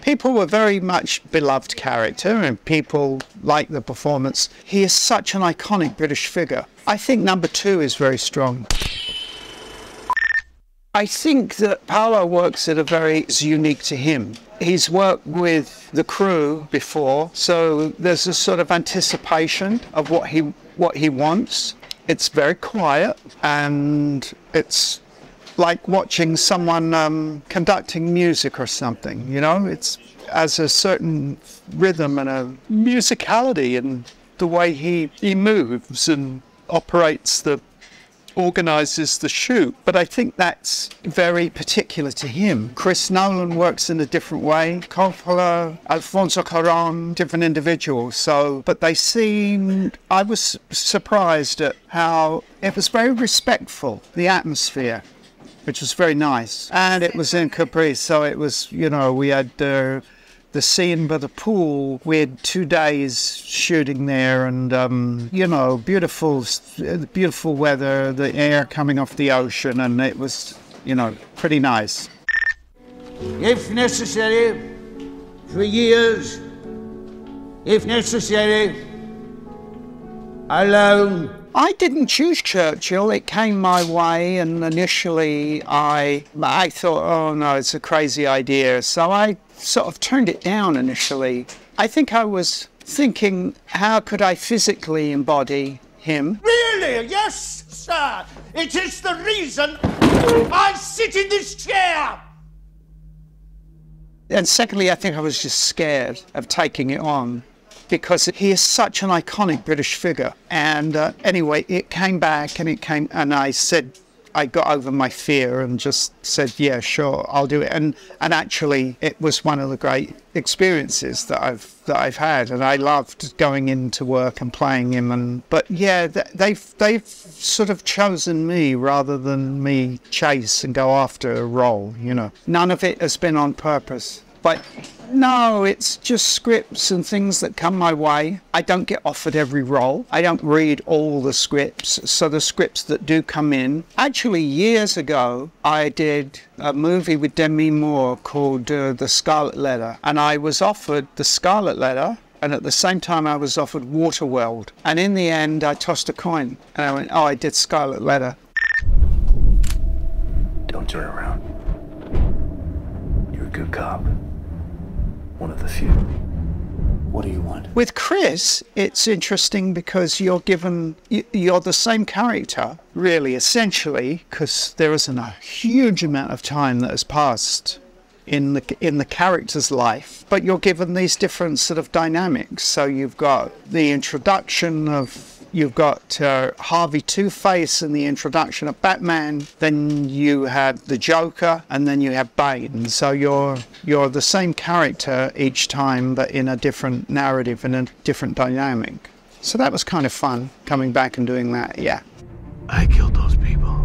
People were very much beloved character and people like the performance. He is such an iconic British figure. I think number 2 is very strong. I think that Paolo works at a very unique to him. He's worked with the crew before, so there's a sort of anticipation of what he wants. It's very quiet and it's like watching someone conducting music or something, you know? It's as a certain rhythm and a musicality in the way he moves and organises the shoot. But I think that's very particular to him. Chris Nolan works in a different way. Coppola, Alfonso Cuarón, different individuals. But they seemed, I was surprised at how it was very respectful, the atmosphere, which was very nice. And it was in Capri, so it was, you know, we had the scene by the pool. We had 2 days shooting there and, you know, beautiful weather, the air coming off the ocean, and it was, you know, pretty nice. If necessary, for years, if necessary, alone. I didn't choose Churchill, it came my way, and initially I thought, oh no, it's a crazy idea, so I sort of turned it down initially. I think I was thinking, how could I physically embody him? Really? Yes, sir! It is the reason I sit in this chair! And secondly, I think I was just scared of taking it on, because he is such an iconic British figure. And anyway, it came back and I said, I got over my fear and just said, yeah, sure, I'll do it. And actually, it was one of the great experiences that I've had, and I loved going into work and playing him. But yeah, they've sort of chosen me rather than me chase and go after a role. You know, none of it has been on purpose. But no, it's just scripts and things that come my way. I don't get offered every role. I don't read all the scripts. So the scripts that do come in. Actually, years ago, I did a movie with Demi Moore called The Scarlet Letter. And I was offered The Scarlet Letter, and at the same time I was offered Waterworld. And in the end, I tossed a coin. And I went, oh, I did Scarlet Letter. Don't turn around. You're a good cop. One of the few. What do you want? With Chris, it's interesting because you're the same character, really, essentially, because there isn't a huge amount of time that has passed in the character's life, but you're given these different sort of dynamics. So you've got the introduction of, you've got Harvey Two-Face and the introduction of Batman, then you have the Joker, and then you have Bane. So you're the same character each time, but in a different narrative and a different dynamic. So that was kind of fun, coming back and doing that, yeah. I killed those people.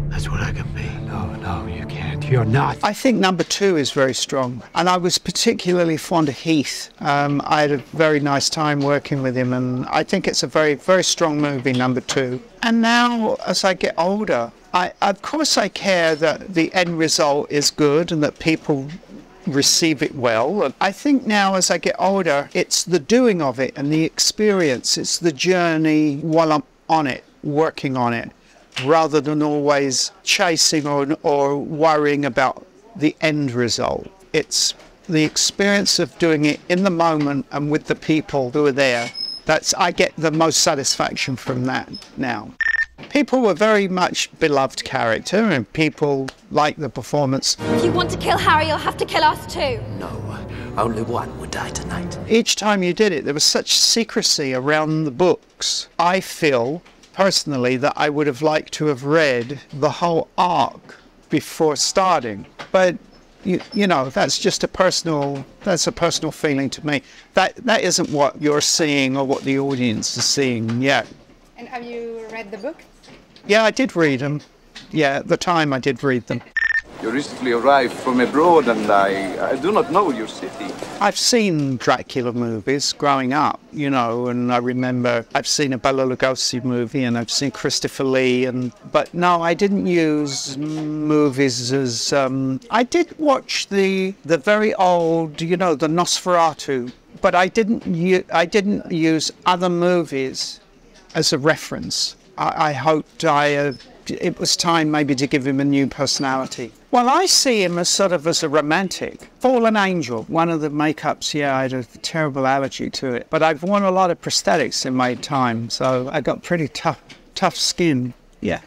That's what I can be. No, you can't. You're not. I think number 2 is very strong. And I was particularly fond of Heath. I had a very nice time working with him, and I think it's a very, very strong movie, number 2. And now, as I get older, of course I care that the end result is good and that people receive it well. And I think now, as I get older, it's the doing of it and the experience. It's the journey while I'm on it, working on it, rather than always chasing or worrying about the end result. It's the experience of doing it in the moment and with the people who are there. I get the most satisfaction from that now. People were very much beloved character and people like the performance. If you want to kill Harry, you'll have to kill us too. No, only one would die tonight. Each time you did it, there was such secrecy around the books. I feel personally that I would have liked to have read the whole arc before starting, but you know, that's just a personal feeling to me. That isn't what you're seeing or what the audience is seeing yet. And have you read the book? Yeah, I did read them. Yeah, at the time I did read them. You recently arrived from abroad and I do not know your city. I've seen Dracula movies growing up, you know, and I remember I've seen a Bela Lugosi movie and I've seen Christopher Lee, but no, I didn't use movies as... I did watch the very old, you know, the Nosferatu, but I didn't use other movies as a reference. I hoped it was time maybe to give him a new personality. Well, I see him as sort of as a romantic. Fallen Angel, one of the makeups, yeah, I had a terrible allergy to it. But I've worn a lot of prosthetics in my time, so I got pretty tough skin, yeah.